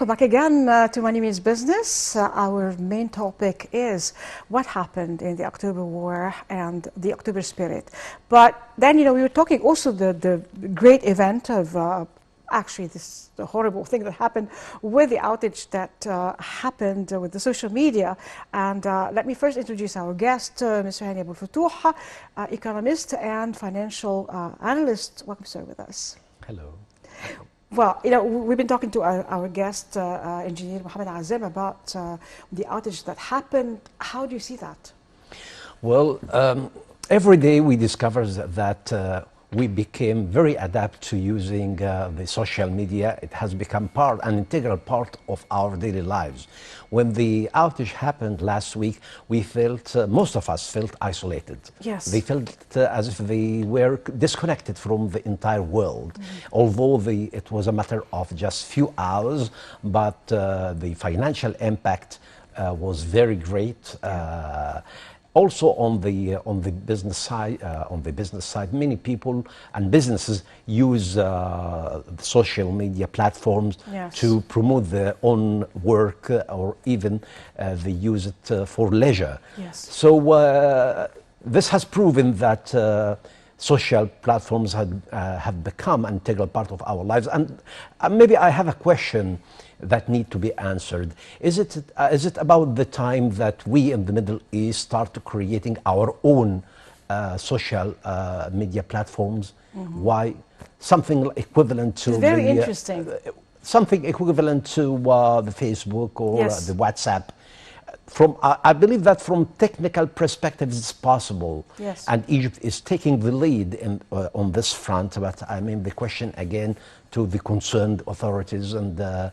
welcome back again to Money Means Business. Our main topic is what happened in the October War and the October spirit. But then, we were talking also the great event of actually the horrible thing that happened with the outage that happened with the social media. And let me first introduce our guest, Mr. Hany Abou-El-Fotouh, economist and financial analyst. Welcome, sir, with us. Hello. Well, we've been talking to our guest, engineer Mohammed Azim, about the outage that happened. How do you see that? Well, every day we discover that we became very adept to using the social media. It has become an integral part of our daily lives. When the outage happened last week, we felt, most of us felt isolated. Yes. They felt as if they were disconnected from the entire world. Although it was a matter of just few hours, but the financial impact was very great. Also on the business side, many people and businesses use social media platforms to promote their own work, or even they use it for leisure. Yes. So this has proven that social platforms have become an integral part of our lives. And maybe I have a question that need to be answered. Is it about the time that we in the Middle East start creating our own social media platforms? Why something equivalent to very interesting. Something equivalent to the Facebook or the WhatsApp? I believe that from technical perspective it's possible, and Egypt is taking the lead on this front. But I mean, the question again to the concerned authorities and the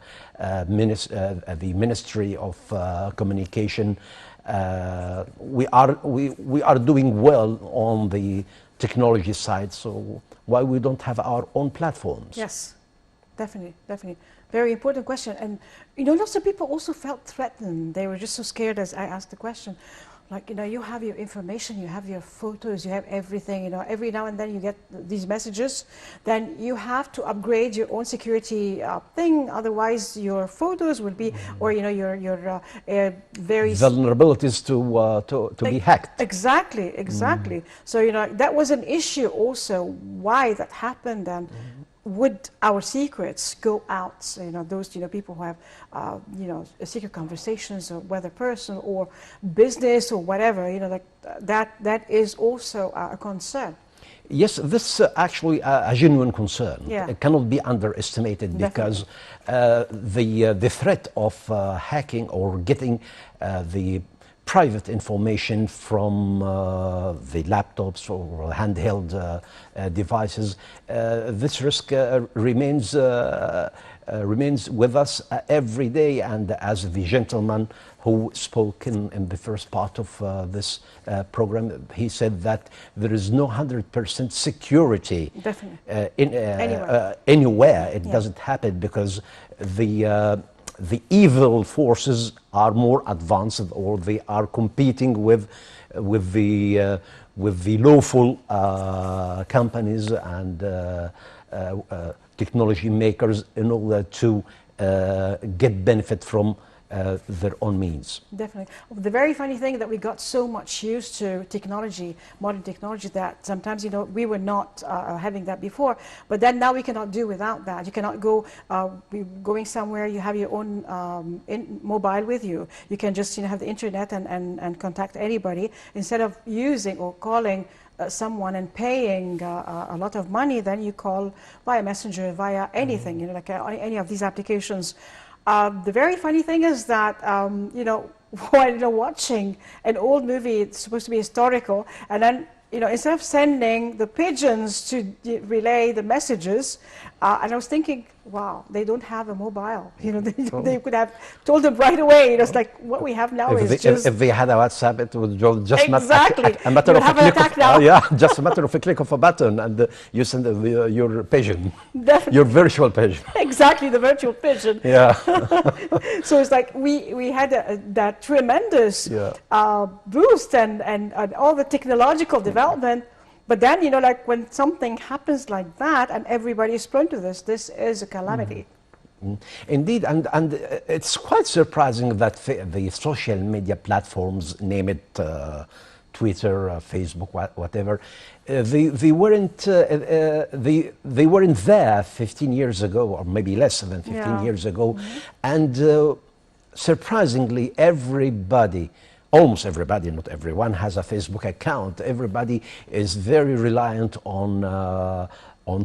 Ministry of Communication. We are doing well on the technology side, so why we don't have our own platforms? Yes, definitely. Very important question. And lots of people also felt threatened. They were just so scared as I asked the question. Like, you have your information, you have your photos, you have everything, every now and then you get these messages. Then you have to upgrade your own security thing, otherwise your photos will be, or your very vulnerabilities to be hacked. Exactly. So that was an issue also, why that happened, and would our secrets go out? Those people who have secret conversations, or whether personal or business or whatever, like that is also a concern. Yes, this is actually a genuine concern. It cannot be underestimated. Definitely. Because the threat of hacking or getting the private information from the laptops or handheld devices, this risk remains with us every day. And as the gentleman who spoke in the first part of this program, he said that there is no 100% security anywhere. It doesn't happen because the evil forces are more advanced, or they are competing with the lawful companies and technology makers in order to get benefit from their own means. Definitely. The very funny thing that we got so much used to technology, modern technology, that sometimes we were not having that before, but then now we cannot do without that. You cannot go going somewhere, you have your own mobile with you. You can just have the internet and contact anybody, instead of using or calling someone and paying a lot of money. Then you call via messenger, via anything, like any of these applications. The very funny thing is that, while watching an old movie, it's supposed to be historical, and then, instead of sending the pigeons to relay the messages, and I was thinking, wow, they don't have a mobile. They could have told them right away. It's like what we have now is just... If they had a WhatsApp, it would just exactly. a matter of a click of, just a matter of a click of a button, and you send your pigeon. Definitely. Your virtual pigeon. Exactly, the virtual pigeon. Yeah. So it's like we had that tremendous boost and all the technological development. But then, like when something happens like that and everybody is prone to this is a calamity. Indeed, and it's quite surprising that the social media platforms, name it Twitter, Facebook, whatever, they weren't there 15 years ago, or maybe less than 15 years ago, and surprisingly, almost everybody, not everyone, has a Facebook account. Everybody is very reliant on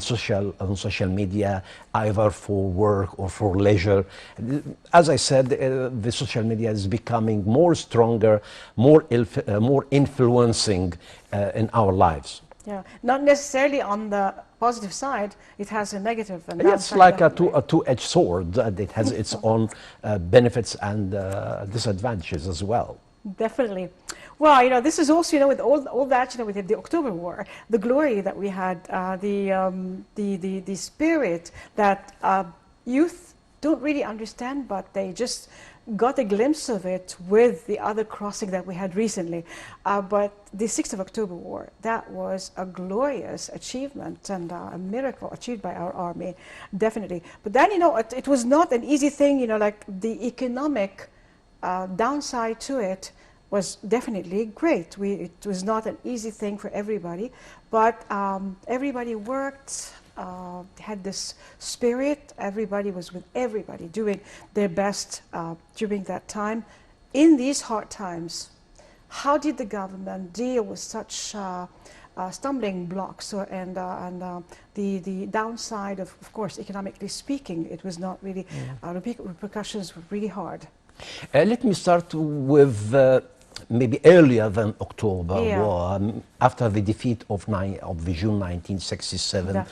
social media, either for work or for leisure. As I said, the social media is becoming more stronger, more influencing in our lives. Yeah, not necessarily on the positive side. It has a negative. And it's like a two-edged sword. It has its own benefits and disadvantages as well. Definitely. Well, this is also, with all that, with the October War, the glory that we had, the spirit that youth don't really understand, but they just got a glimpse of it with the other crossing that we had recently. But the 6th of October War, that was a glorious achievement and a miracle achieved by our army, definitely. But then, it was not an easy thing, like the economic downside to it was definitely great. It was not an easy thing for everybody, but everybody worked, had this spirit. Everybody was with everybody, doing their best during that time. In these hard times, how did the government deal with such stumbling blocks and the downside of course, economically speaking, it was not really, repercussions were really hard. Let me start with maybe earlier than October War, after the defeat of June 1967.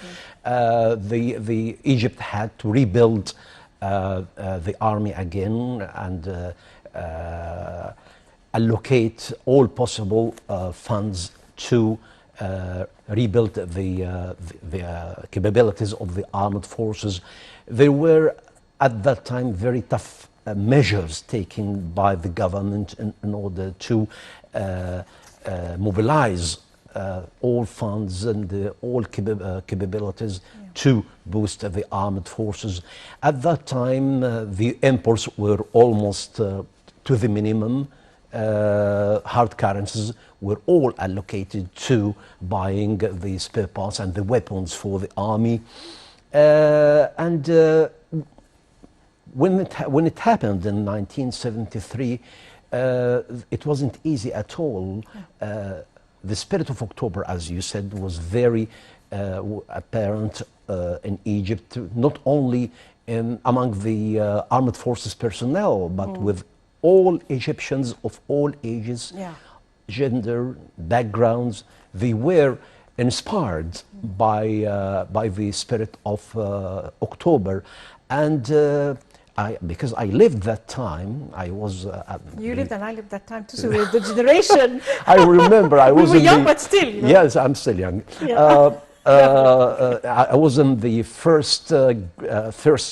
The Egypt had to rebuild the army again and allocate all possible funds to rebuild the capabilities of the armed forces. There were at that time very tough measures taken by the government in order to mobilize all funds and all capabilities to boost the armed forces. At that time, the imports were almost to the minimum. Hard currencies were all allocated to buying the spare parts and the weapons for the army. When it happened in 1973, it wasn't easy at all. The spirit of October, as you said, was very apparent in Egypt, not only among the armed forces personnel, but with all Egyptians of all ages, gender, backgrounds. They were inspired by the spirit of October. And because I lived that time, I was... you lived and I lived that time too, so we're the generation. I remember I was we were young, but still, Yes, I'm still young. I was in the first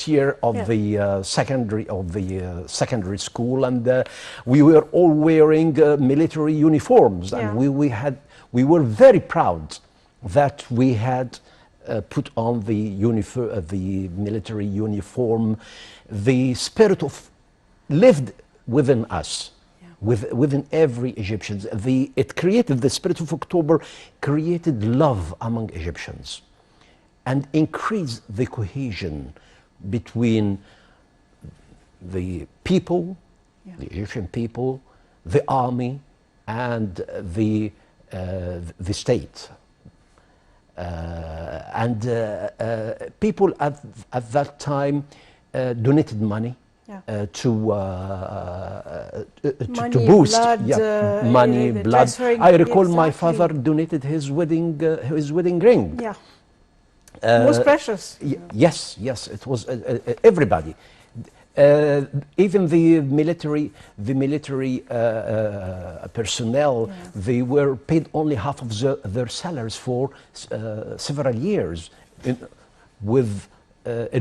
year of the secondary school, and we were all wearing military uniforms, and we were very proud that we had put on the military uniform. The spirit of lived within us, within every Egyptian. It created, the spirit of October created love among Egyptians and increased the cohesion between the people, the Egyptian people, the army, and the state. People at that time donated money to boost money, blood. I recall my father donated his wedding ring. Yeah, most precious. Yes, it was everybody. Even the military personnel, they were paid only half of their salaries for several years in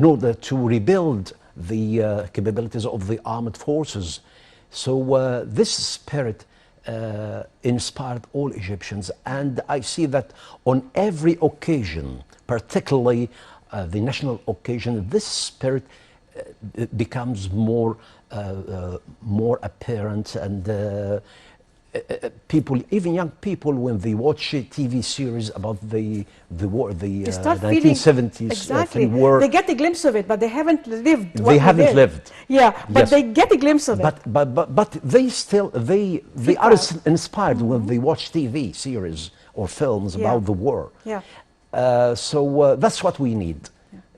order to rebuild the capabilities of the armed forces. So this spirit inspired all Egyptians, and I see that on every occasion, particularly the national occasion, this spirit it becomes more more apparent, and people, even young people, when they watch a TV series about the war, the 1970s exactly. war, they get a glimpse of it, but they haven't lived. They haven't lived. Yeah, but Yes. they get a glimpse of it. But they still they are out. inspired when they watch TV series or films Yeah. about the war. Yeah. So that's what we need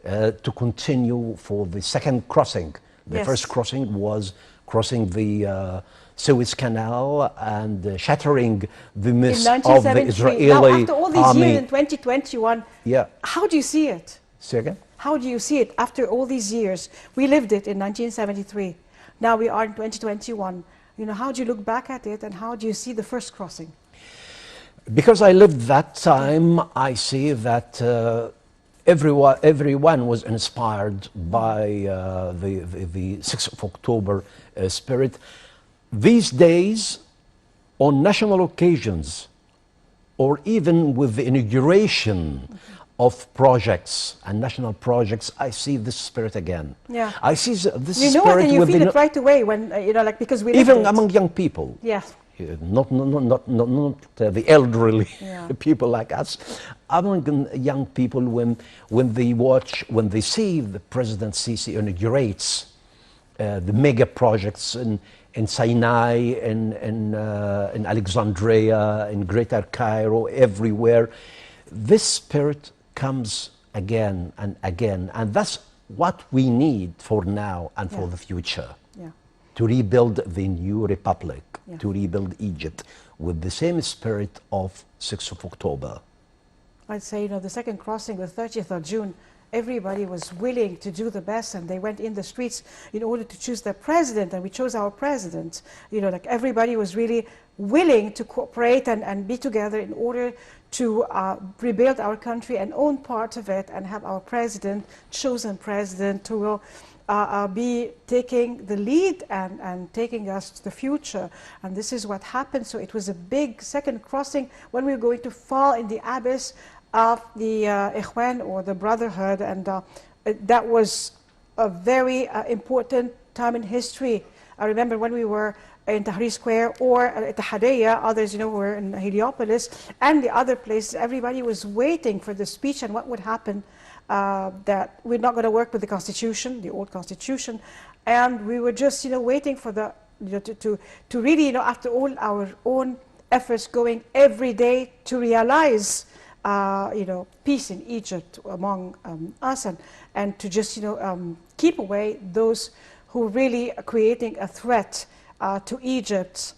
to continue for the second crossing. The Yes. first crossing was crossing the Suez Canal and shattering the In myth of the 1973. Israeli Now, after all these army. years in 2021, Yeah. how do you see it? Say again? How do you see it after all these years? We lived it in 1973. Now we are in 2021. You know, how do you look back at it, and how do you see the first crossing? Because I lived that time, I see that everyone was inspired by the 6th of October spirit. These days, on national occasions, or even with the inauguration of projects and national projects, I see this spirit again. Yeah. I see this You know spirit it, and you with feel the it right away when, you know, like, because we lived even it. among young people. Yes. Not the elderly Yeah. people like us. Among young people, when they see the President Sisi inaugurates the mega projects in Sinai, in Alexandria, in Greater Cairo, everywhere, this spirit comes again and again, and that's what we need for now and for the future. Yeah. To rebuild the new republic, Yeah. to rebuild Egypt with the same spirit of 6th of October. I'd say, you know, the second crossing, the 30th of June, everybody was willing to do the best, and they went in the streets in order to choose their president, and we chose our president. You know, like, everybody was really willing to cooperate and be together in order to rebuild our country and own part of it, and have our president, chosen president, who will be taking the lead and taking us to the future. And this is what happened. So it was a big second crossing when we were going to fall in the abyss of the Ikhwan, or the brotherhood, and that was a very important time in history. I remember when we were in Tahrir Square or at the Hadaya, others, you know, were in Heliopolis and the other places, everybody was waiting for the speech and what would happen, that we're not going to work with the Constitution, the old Constitution, and we were just, you know, waiting for the, you know, to really, you know, after all our own efforts going every day to realize, you know, peace in Egypt among us, and to just, you know, keep away those who really are creating a threat to Egypt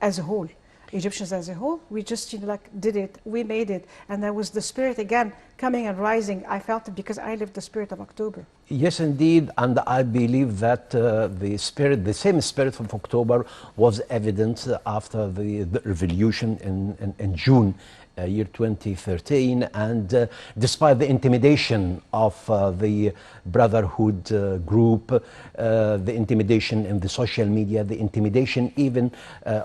as a whole, Egyptians as a whole. We just, you know, like, did it, we made it, and there was the spirit again coming and rising. I felt it because I lived the spirit of October. Yes, indeed, and I believe that the same spirit of October was evident after the revolution in June year 2013, and despite the intimidation of the Brotherhood group, the intimidation in the social media, the intimidation even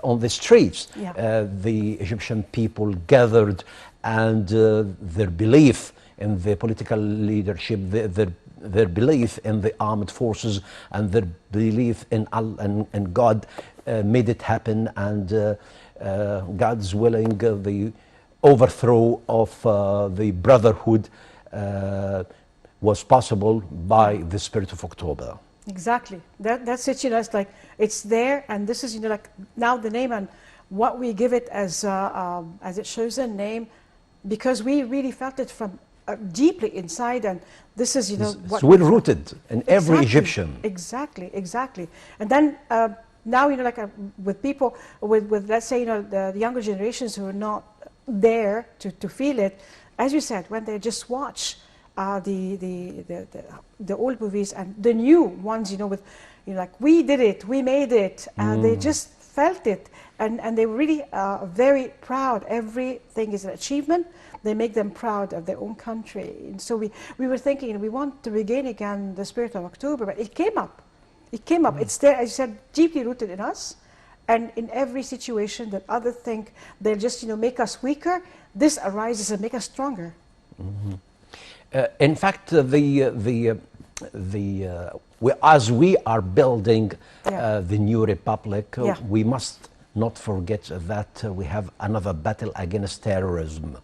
on the streets, the Egyptian people gathered, and their belief in the political leadership, their belief in the armed forces, and their belief in Allah and God made it happen, and God's willing, the overthrow of the Brotherhood was possible by the spirit of October. Exactly. That's it, you know, it's like, it's there, and this is, you know, like, now the name and what we give it as its chosen name, because we really felt it from deeply inside, and this is, you know, it's well rooted in every Egyptian. Exactly, exactly. And then now, you know, like, with people, with let's say, you know, the younger generations who are not there to feel it, as you said, when they just watch the old movies and the new ones, you know, with, you know, like, we did it, we made it, and they just felt it, and they were really very proud. Everything is an achievement. They make them proud of their own country. And so we were thinking, we want to regain again the spirit of October, but it came up. It came up. It's there, as you said, deeply rooted in us. And in every situation that others think they'll just, you know, make us weaker, this arises and make us stronger. In fact, the as we are building the new republic, we must not forget that we have another battle against terrorism.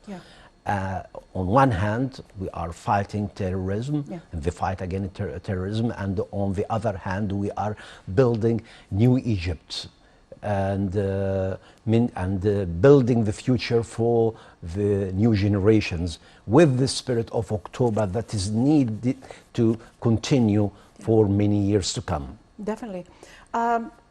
On one hand, we are fighting terrorism, the fight against terrorism, and on the other hand, we are building new Egypt and building the future for the new generations with the spirit of October that is needed to continue for many years to come. Definitely.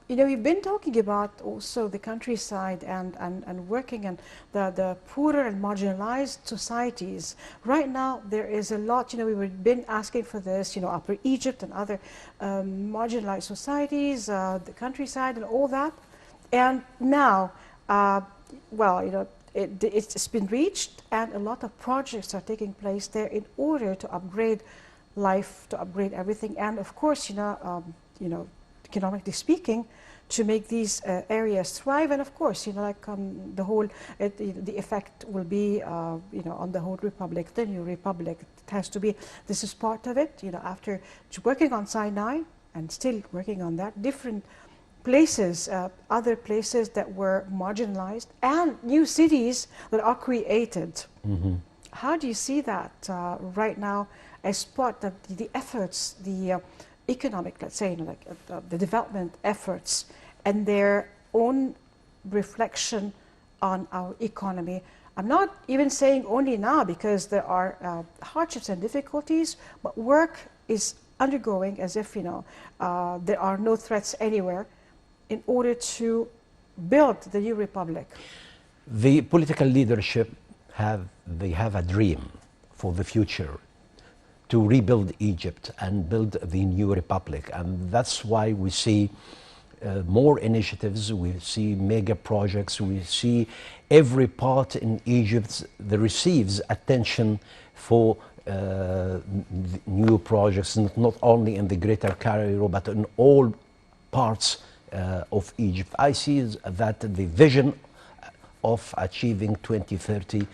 You know, we've been talking about also the countryside and working and the poorer and marginalized societies. Right now, there is a lot, you know, we've been asking for this, you know, Upper Egypt and other marginalized societies, the countryside and all that. And now, well, you know, it's been reached and a lot of projects are taking place there in order to upgrade life, to upgrade everything. And of course, you know, economically speaking, to make these areas thrive. And of course, you know, like the whole, the effect will be, you know, on the whole republic, the new republic. It has to be, this is part of it, you know, after working on Sinai and still working on that, different places, other places that were marginalized and new cities that are created. How do you see that right now as part of the efforts, the economic, let's say, you know, like the development efforts and their own reflection on our economy? I'm not even saying only now because there are hardships and difficulties, but work is undergoing as if, you know, there are no threats anywhere in order to build the new republic. The political leadership they have a dream for the future, to rebuild Egypt and build the new republic. And that's why we see more initiatives, we see mega projects, we see every part in Egypt that receives attention for new projects, not only in the Greater Cairo, but in all parts of Egypt. I see that the vision of achieving 2030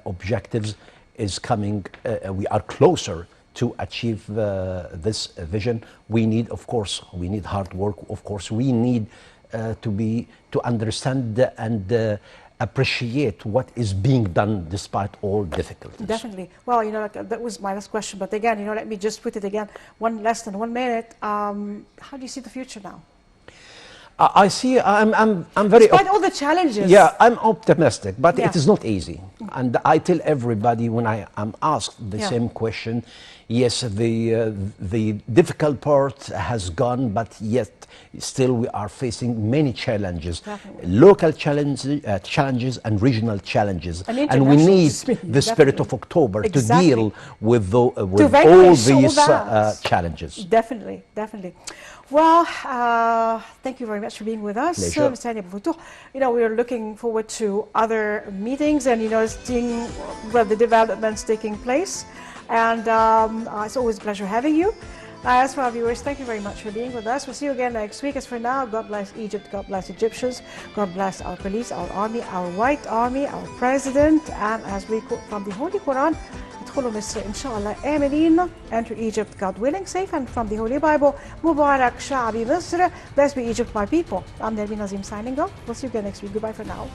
objectives is coming, we are closer to achieve this vision. We need, of course, we need hard work. Of course, we need to understand and appreciate what is being done despite all difficulties. Definitely. Well, you know, like, that was my last question. But again, you know, let me just put it again, less than 1 minute. How do you see the future now? I see, I'm very... Despite all the challenges. Yeah, I'm optimistic, but it is not easy. And I tell everybody when I am asked the same question, yes, the difficult part has gone, but yet still we are facing many challenges. Definitely. Local challenges and regional challenges. And we need the spirit of October to deal with all these challenges. Definitely, definitely. Well, thank you very much for being with us, Mr. Hany Abou-El-Fotouh. You know, we are looking forward to other meetings and, you know, seeing the developments taking place. And it's always a pleasure having you. As for our viewers, thank you very much for being with us. We'll see you again next week. As for now, God bless Egypt, God bless Egyptians, God bless our police, our army, our white army, our president, and as we quote from the Holy Quran, ادخلوا مصر إن شاء الله آمنين. Enter Egypt, God willing, safe, and from the Holy Bible, Mubarak Sha'bi Misr, blessed be Egypt, my people. I'm Nermin Nazim signing off. We'll see you again next week. Goodbye for now.